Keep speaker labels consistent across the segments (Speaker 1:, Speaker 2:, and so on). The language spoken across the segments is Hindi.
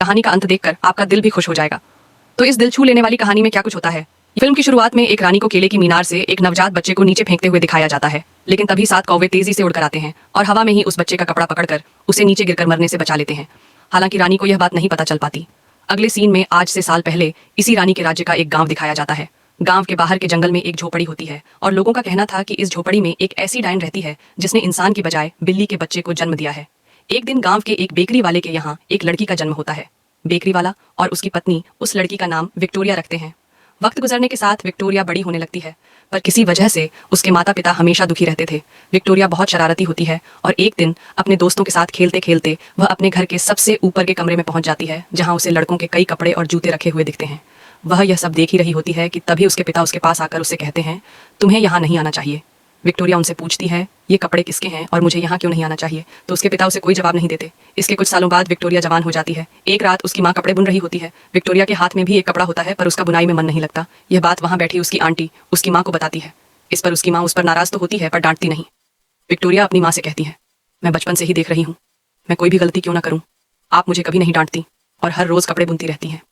Speaker 1: कहानी का अंत देखकर आपका दिल भी खुश हो जाएगा। तो इस दिल छू लेने वाली कहानी में क्या कुछ होता है। फिल्म की शुरुआत में एक रानी को केले की मीनार से एक नवजात बच्चे को नीचे फेंकते हुए दिखाया जाता है, लेकिन तभी 7 कौवे तेजी से उड़कर आते हैं और हवा में ही उस बच्चे का कपड़ा पकड़कर उसे नीचे गिरकर मरने से बचा लेते हैं। हालांकि रानी को यह बात नहीं पता चल पाती। अगले सीन में आज से साल पहले इसी रानी के राज्य का एक गांव दिखाया जाता है। गांव के बाहर के जंगल में एक झोपड़ी होती है और लोगों का कहना था कि इस झोपड़ी में एक ऐसी डायन रहती है जिसने इंसान की बजाय बिल्ली के बच्चे को जन्म दिया है। एक दिन गांव के एक बेकरी वाले के यहाँ एक लड़की का जन्म होता है। बेकरी वाला और उसकी पत्नी उस लड़की का नाम विक्टोरिया रखते हैं। वक्त गुजरने के साथ विक्टोरिया बड़ी होने लगती है, पर किसी वजह से उसके माता पिता हमेशा दुखी रहते थे। विक्टोरिया बहुत शरारती होती है और एक दिन अपने दोस्तों के साथ खेलते खेलते वह अपने घर के सबसे ऊपर के कमरे में पहुंच जाती है, जहां उसे लड़कों के कई कपड़े और जूते रखे हुए दिखते हैं। वह यह सब देख ही रही होती है कि तभी उसके पिता उसके पास आकर उससे कहते हैं, तुम्हें यहाँ नहीं आना चाहिए। विक्टोरिया उनसे पूछती है, ये कपड़े किसके हैं और मुझे यहाँ क्यों नहीं आना चाहिए। तो उसके पिता उसे कोई जवाब नहीं देते। इसके कुछ सालों बाद विक्टोरिया जवान हो जाती है। एक रात उसकी माँ कपड़े बुन रही होती है। विक्टोरिया के हाथ में भी एक कपड़ा होता है, पर उसका बुनाई में मन नहीं लगता। यह बात वहाँ बैठी उसकी आंटी उसकी माँ को बताती है। इस पर उसकी माँ उस पर नाराज तो होती है, पर डांटती नहीं। विक्टोरिया अपनी माँ से कहती है, मैं बचपन से ही देख रही हूँ, मैं कोई भी गलती क्यों ना करूँ, आप मुझे कभी नहीं डांटती और हर रोज कपड़े बुनती रहती हैं।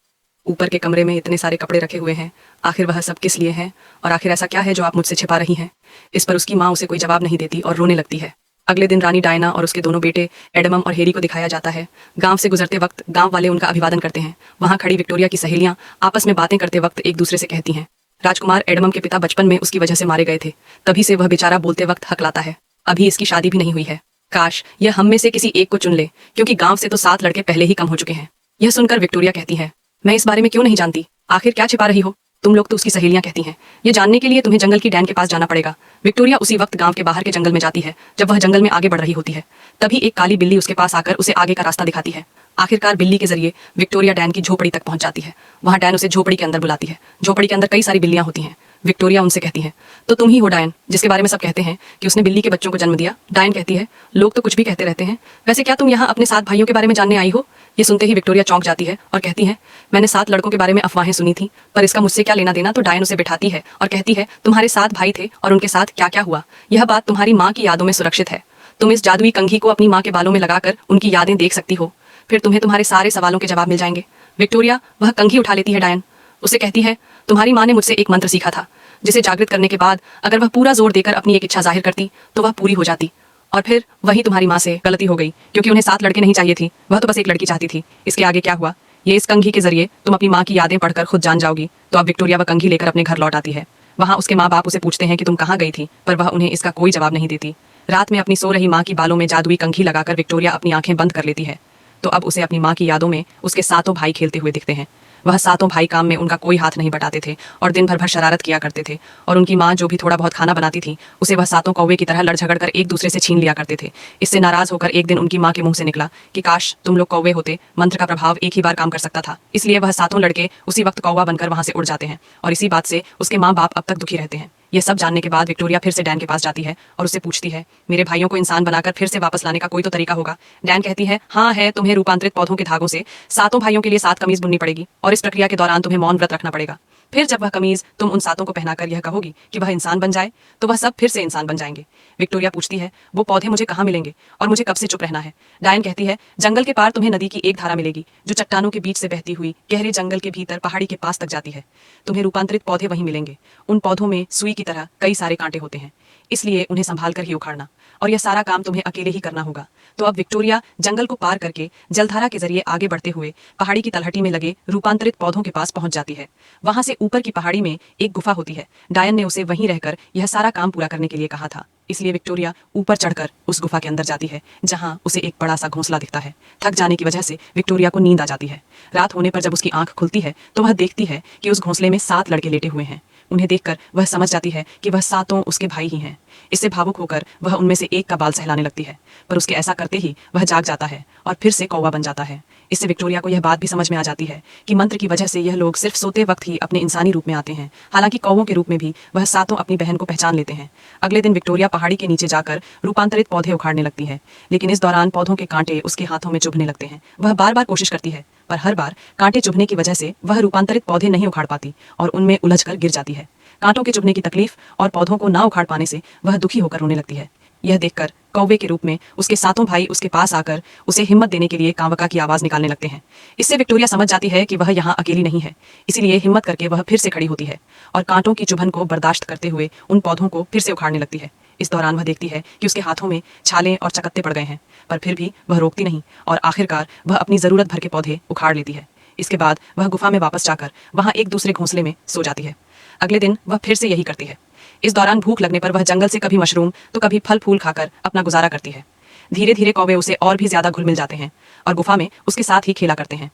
Speaker 1: ऊपर के कमरे में इतने सारे कपड़े रखे हुए हैं, आखिर वह सब किस लिए हैं और आखिर ऐसा क्या है जो आप मुझसे छिपा रही हैं। इस पर उसकी माँ उसे कोई जवाब नहीं देती और रोने लगती है। अगले दिन रानी डायना और उसके दोनों बेटे एडमम और हेरी को दिखाया जाता है। गांव से गुजरते वक्त गांव वाले उनका अभिवादन करते हैं। वहां खड़ी विक्टोरिया की सहेलियां आपस में बातें करते वक्त एक दूसरे से कहती हैं, राजकुमार एडमम के पिता बचपन में उसकी वजह से मारे गए थे, तभी से वह बेचारा बोलते वक्त हकलाता है। अभी इसकी शादी भी नहीं हुई है। काश यह हम में से किसी एक को चुन ले, क्योंकि गांव से तो 7 लड़के पहले ही कम हो चुके हैं। यह सुनकर विक्टोरिया कहती है, मैं इस बारे में क्यों नहीं जानती, आखिर क्या छिपा रही हो तुम लोग। तो उसकी सहेलियां कहती हैं, ये जानने के लिए तुम्हें जंगल की डैन के पास जाना पड़ेगा। विक्टोरिया उसी वक्त गांव के बाहर के जंगल में जाती है। जब वह जंगल में आगे बढ़ रही होती है, तभी एक काली बिल्ली उसके पास आकर उसे आगे का रास्ता दिखाती है। आखिरकार बिल्ली के जरिए विक्टोरिया डैन की झोपड़ी तक पहुंच जाती है। वहां डैन उसे झोपड़ी के अंदर बुलाती है। झोपड़ी के अंदर कई सारी बिल्लियां होती हैं। विक्टोरिया उनसे कहती है, तो तुम ही हो डायन जिसके बारे में सब कहते हैं कि उसने बिल्ली के बच्चों को जन्म दिया। डायन कहती है, लोग तो कुछ भी कहते रहते हैं, वैसे क्या तुम यहाँ अपने 7 भाइयों के बारे में जानने आई हो। ये सुनते ही विक्टोरिया चौंक जाती है और कहती है, मैंने 7 लड़कों के बारे में अफवाहें सुनी थी, पर इसका मुझसे क्या लेना देना। तो डायन उसे बिठाती है और कहती है, तुम्हारे 7 भाई थे और उनके साथ क्या क्या हुआ, यह बात तुम्हारी माँ की यादों में सुरक्षित है। तुम इस जादुई कंघी को अपनी माँ के बालों में लगाकर उनकी यादें देख सकती हो, फिर तुम्हें तुम्हारे सारे सवालों के जवाब मिल जाएंगे। विक्टोरिया वह कंघी उठा लेती है। डायन उसे कहती है, तुम्हारी माँ ने मुझसे एक मंत्र सीखा था, जिसे जागृत करने के बाद अगर वह पूरा जोर देकर अपनी एक इच्छा जाहिर करती तो वह पूरी हो जाती। और फिर वही तुम्हारी माँ से गलती हो गई, क्योंकि उन्हें 7 लड़के नहीं चाहिए थी, वह तो बस एक लड़की चाहती थी। इसके आगे क्या हुआ, ये इस कंघी के जरिए तुम अपनी माँ की यादें पढ़कर खुद जान जाओगी। तो अब विक्टोरिया वह कंघी लेकर अपने घर लौट आती है। वहाँ उसके माँ बाप उसे पूछते हैं कि तुम कहाँ गई थी, पर वह उन्हें इसका कोई जवाब नहीं देती। रात में अपनी सो रही माँ की बालों में जादुई कंघी लगाकर विक्टोरिया अपनी आंखें बंद कर लेती है। तो अब उसे अपनी माँ की यादों में उसके 7 भाई खेलते हुए दिखते हैं। वह 7 भाई काम में उनका कोई हाथ नहीं बटाते थे और दिन भर भर शरारत किया करते थे। और उनकी माँ जो भी थोड़ा बहुत खाना बनाती थी, उसे वह 7 कौवे की तरह लड़ झगड़ कर एक दूसरे से छीन लिया करते थे। इससे नाराज होकर एक दिन उनकी माँ के मुंह से निकला कि काश तुम लोग कौवे होते, मंत्र का प्रभाव एक ही बार काम कर सकता था। इसलिए वह 7 लड़के उसी वक्त कौवा बनकर वहां से उड़ जाते हैं और इसी बात से उसके माँ बाप अब तक दुखी रहते हैं। यह सब जानने के बाद विक्टोरिया फिर से डैन के पास जाती है और उससे पूछती है, मेरे भाइयों को इंसान बनाकर फिर से वापस लाने का कोई तो तरीका होगा। डैन कहती है, हाँ है, तुम्हें रूपांतरित पौधों के धागों से 7 भाइयों के लिए 7 कमीज बुननी पड़ेगी और इस प्रक्रिया के दौरान तुम्हें मौन व्रत रखना पड़ेगा। फिर जब वह कमीज तुम उन 7 को पहनाकर यह कहोगी कि वह इंसान बन जाए, तो वह सब फिर से इंसान बन जाएंगे। विक्टोरिया पूछती है, वो पौधे मुझे कहाँ मिलेंगे और मुझे कब से चुप रहना है। डायन कहती है, जंगल के पार तुम्हें नदी की एक धारा मिलेगी, जो चट्टानों के बीच से बहती हुई गहरे जंगल के भीतर पहाड़ी के पास तक जाती है। तुम्हें रूपांतरित पौधे वहीं मिलेंगे। उन पौधों में सुई की तरह कई सारे कांटे होते हैं, इसलिए उन्हें संभाल कर ही उखाड़ना, और यह सारा काम तुम्हें अकेले ही करना होगा। तो अब विक्टोरिया जंगल को पार करके जलधारा के जरिए आगे बढ़ते हुए पहाड़ी की तलहटी में लगे रूपांतरित पौधों के पास पहुंच जाती है। वहां से ऊपर की पहाड़ी में एक गुफा होती है। डायन ने उसे वहीं रहकर यह सारा काम पूरा करने के लिए कहा था, इसलिए विक्टोरिया ऊपर चढ़कर उस गुफा के अंदर जाती है, जहां उसे एक बड़ा सा घोंसला दिखता है। थक जाने की वजह से विक्टोरिया को नींद आ जाती है। रात होने पर जब उसकी आंख खुलती है तो वह देखती है कि उस घोंसले में 7 लड़के लेटे हुए हैं। उन्हें देखकर वह समझ जाती है कि वह 7 उसके भाई ही हैं। इससे भावुक होकर वह उनमें से एक का बाल सहलाने लगती है, पर उसके ऐसा करते ही वह जाग जाता है और फिर से कौवा बन जाता है। इससे विक्टोरिया को यह बात भी समझ में आ जाती है कि मंत्र की वजह से यह लोग सिर्फ सोते वक्त ही अपने इंसानी रूप में आते हैं। हालांकि कौवों के रूप में भी वह 7 अपनी बहन को पहचान लेते हैं। अगले दिन विक्टोरिया पहाड़ी के नीचे जाकर रूपांतरित पौधे उखाड़ने लगती है, लेकिन इस दौरान पौधों के कांटे उसके हाथों में चुभने लगते हैं। वह बार बार कोशिश करती है, पर हर बार कांटे चुभने की वजह से वह रूपांतरित पौधे नहीं उखाड़ पाती और उनमें उलझकर गिर जाती है। कांटों के चुभने की तकलीफ और पौधों को ना उखाड़ पाने से वह दुखी होकर रोने लगती है। यह देखकर कौवे के रूप में उसके सातों भाई उसके पास आकर उसे हिम्मत देने के लिए कांवका की आवाज निकालने लगते हैं। इससे विक्टोरिया समझ जाती है कि वह यहाँ अकेली नहीं है, इसीलिए हिम्मत करके वह फिर से खड़ी होती है और कांटों की चुभन को बर्दाश्त करते हुए उन पौधों को फिर से उखाड़ने लगती है। इस दौरान वह देखती है कि उसके हाथों में छाले और चकत्ते पड़ गए हैं, पर फिर भी वह रोकती नहीं और आखिरकार वह अपनी जरूरत भर के पौधे उखाड़ लेती है। इसके बाद वह गुफा में वापस जाकर वहां एक दूसरे घोंसले में सो जाती है। अगले दिन वह फिर से यही करती है। इस दौरान भूख लगने पर वह जंगल से कभी मशरूम तो कभी फल फूल खाकर अपना गुजारा करती है। धीरे धीरे कौवे उसे और भी ज्यादा घुल मिल जाते हैं और गुफा में उसके साथ ही खेला करते हैं।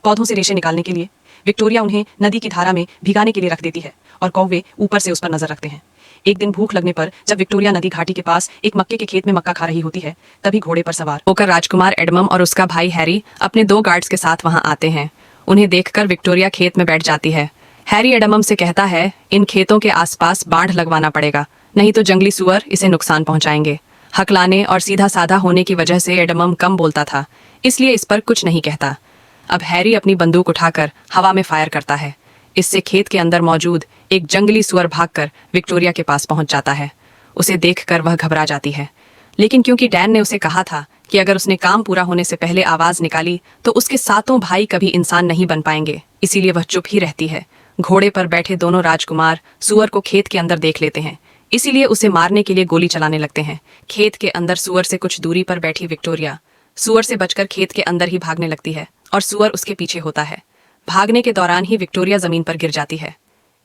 Speaker 1: पौधों से रेशे निकालने के लिए विक्टोरिया उन्हें नदी की धारा में भिगाने के लिए रख देती है और कौवे ऊपर से उस पर नजर रखते हैं। एक दिन भूख लगने पर जब विक्टोरिया नदी घाटी के पास एक मक्के के खेत में मक्का खा रही होती है, तभी घोड़े पर सवार होकर राजकुमार एडमम और उसका भाई हैरी अपने 2 गार्ड्स के साथ वहां आते हैं। उन्हें देखकर विक्टोरिया खेत में बैठ जाती है। हैरी एडमम से कहता है, इन खेतों के आसपास बाढ़ लगवाना पड़ेगा, नहीं तो जंगली सुअर इसे नुकसान पहुंचाएंगे। हकलाने और सीधा साधा होने की वजह से एडमम कम बोलता था, इसलिए इस पर कुछ नहीं कहता। अब हैरी अपनी बंदूक उठाकर हवा में फायर करता है। इससे खेत के अंदर मौजूद एक जंगली सुअर भागकर विक्टोरिया के पास पहुंच जाता है। उसे देखकर वह घबरा जाती है, लेकिन क्योंकि डैन ने उसे कहा था कि अगर उसने काम पूरा होने से पहले आवाज निकाली तो उसके सातों भाई कभी इंसान नहीं बन पाएंगे, इसीलिए वह चुप ही रहती है। घोड़े पर बैठे दोनों राजकुमार सुअर को खेत के अंदर देख लेते हैं, इसीलिए उसे मारने के लिए गोली चलाने लगते हैं। खेत के अंदर सुअर से कुछ दूरी पर बैठी विक्टोरिया सुअर से बचकर खेत के अंदर ही भागने लगती है और सुअर उसके पीछे होता है। भागने के दौरान ही विक्टोरिया जमीन पर गिर जाती है।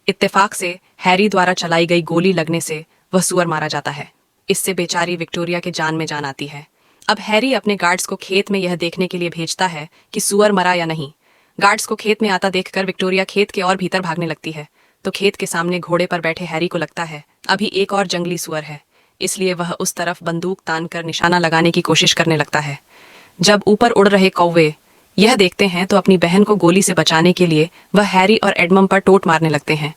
Speaker 1: इत्तेफाक से हैरी द्वारा चलाई गई गोली लगने से वह सुअर मारा जाता है। इससे बेचारी विक्टोरिया के जान में जान आती है। अब हैरी अपने गार्ड्स को खेत में यह देखने के लिए भेजता है कि सुअर मरा या नहीं। गार्ड्स को खेत में आता देखकर विक्टोरिया खेत के और भीतर भागने लगती है, तो खेत के सामने घोड़े पर बैठे हैरी को लगता है अभी एक और जंगली सुअर है, इसलिए वह उस तरफ बंदूक तान कर निशाना लगाने की कोशिश करने लगता है। जब ऊपर उड़ रहे कौवे यह देखते हैं तो अपनी बहन को गोली से बचाने के लिए वह हैरी और एडमम पर टोट मारने लगते हैं।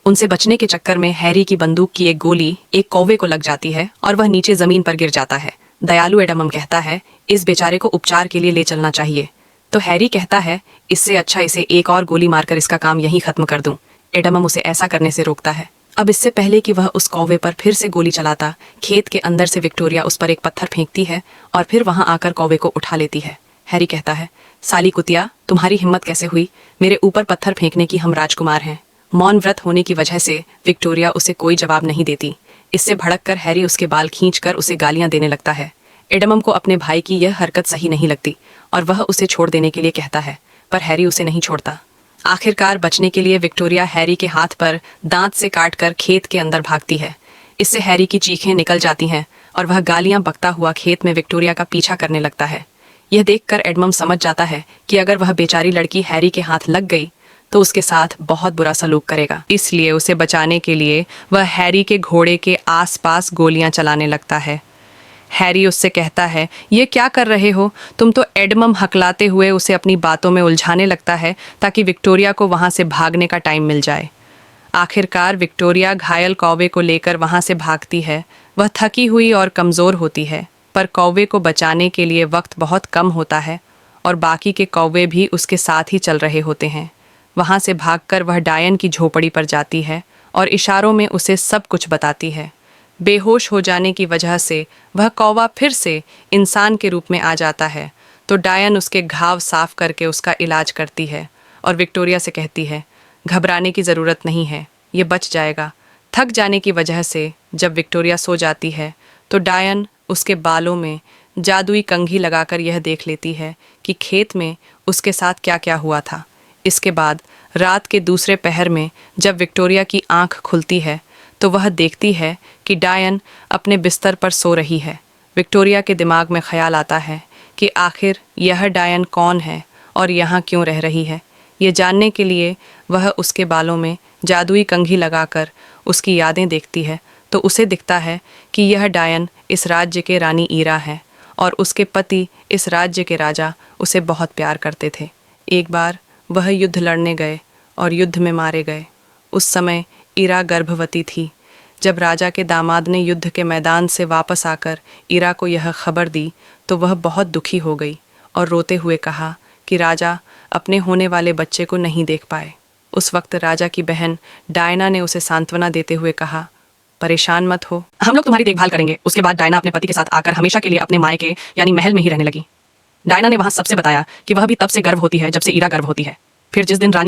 Speaker 1: उनसे बचने के चक्कर में हैरी की बंदूक की एक गोली एक कौवे को लग जाती है और वह नीचे जमीन पर गिर जाता है। दयालु एडमम कहता है, इस बेचारे को उपचार के लिए ले चलना चाहिए, तो हैरी कहता है, इससे अच्छा इसे एक और गोली मारकर इसका काम यहीं खत्म कर दूं। एडमम उसे ऐसा करने से रोकता है। अब इससे पहले कि वह उस कौवे पर फिर से गोली चलाता, खेत के अंदर से विक्टोरिया उस पर एक पत्थर फेंकती है और फिर वहां आकर कौवे को उठा लेती है। हैरी कहता है, साली कुतिया, तुम्हारी हिम्मत कैसे हुई? मेरे ऊपर पत्थर फेंकने की, हम राजकुमार हैं। मौन व्रत होने की वजह से विक्टोरिया उसे कोई जवाब नहीं देती। इससे भड़क कर हैरी उसके बाल खींचकर उसे गालियां देने लगता है। एडमम को अपने भाई की यह हरकत सही नहीं लगती और वह उसे छोड़ देने के लिए कहता है, पर हैरी उसे नहीं छोड़ता। आखिरकार बचने के लिए विक्टोरिया हैरी के हाथ पर दांत से काटकर खेत के अंदर भागती है। इससे हैरी की चीखें निकल जाती हैं और वह गालियां बकता हुआ खेत में विक्टोरिया का पीछा करने लगता है। यह देखकर एडमम समझ जाता है कि अगर वह बेचारी लड़की हैरी के हाथ लग गई तो उसके साथ बहुत बुरा सलूक करेगा, इसलिए उसे बचाने के लिए वह हैरी के घोड़े के आसपास गोलियां चलाने लगता है। हैरी उससे कहता है, ये क्या कर रहे हो तुम? तो एडमम हकलाते हुए उसे अपनी बातों में उलझाने लगता है ताकि विक्टोरिया को वहां से भागने का टाइम मिल जाए। आखिरकार विक्टोरिया घायल कौवे को लेकर वहां से भागती है। वह थकी हुई और कमज़ोर होती है, पर कौवे को बचाने के लिए वक्त बहुत कम होता है और बाकी के कौवे भी उसके साथ ही चल रहे होते हैं। वहां से भागकर वह डायन की झोपड़ी पर जाती है और इशारों में उसे सब कुछ बताती है। बेहोश हो जाने की वजह से वह कौवा फिर से इंसान के रूप में आ जाता है, तो डायन उसके घाव साफ करके उसका इलाज करती है और विक्टोरिया से कहती है, घबराने की ज़रूरत नहीं है, ये बच जाएगा। थक जाने की वजह से जब विक्टोरिया सो जाती है तो डायन उसके बालों में जादुई कंघी लगाकर यह देख लेती है कि खेत में उसके साथ क्या क्या हुआ था। इसके बाद रात के दूसरे पहर में जब विक्टोरिया की आंख खुलती है तो वह देखती है कि डायन अपने बिस्तर पर सो रही है। विक्टोरिया के दिमाग में ख्याल आता है कि आखिर यह डायन कौन है और यहाँ क्यों रह रही है। ये जानने के लिए वह उसके बालों में जादुई कंघी लगाकर उसकी यादें देखती है, तो उसे दिखता है कि यह डायन इस राज्य के रानी ईरा है और उसके पति इस राज्य के राजा उसे बहुत प्यार करते थे। एक बार वह युद्ध लड़ने गए और युद्ध में मारे गए। उस समय ईरा गर्भवती थी। जब राजा के दामाद ने युद्ध के मैदान से वापस आकर ईरा को यह खबर दी तो वह बहुत दुखी हो गई और रोते हुए कहा कि राजा अपने होने वाले बच्चे को नहीं देख पाए। उस वक्त राजा की बहन डायना ने उसे सांत्वना देते हुए कहा, परेशान मत हो, हम लोग तुम्हारी देखभाल करेंगे। उसके बाद डायना अपने पति के साथ आकर हमेशा के लिए अपने मायके यानी महल में ही रहने लगी। डायना ने वहां सबसे बताया कि वह भी तब से गर्व होती है जब से ईरा गर्भ होती है। फिर जिस दिन रानी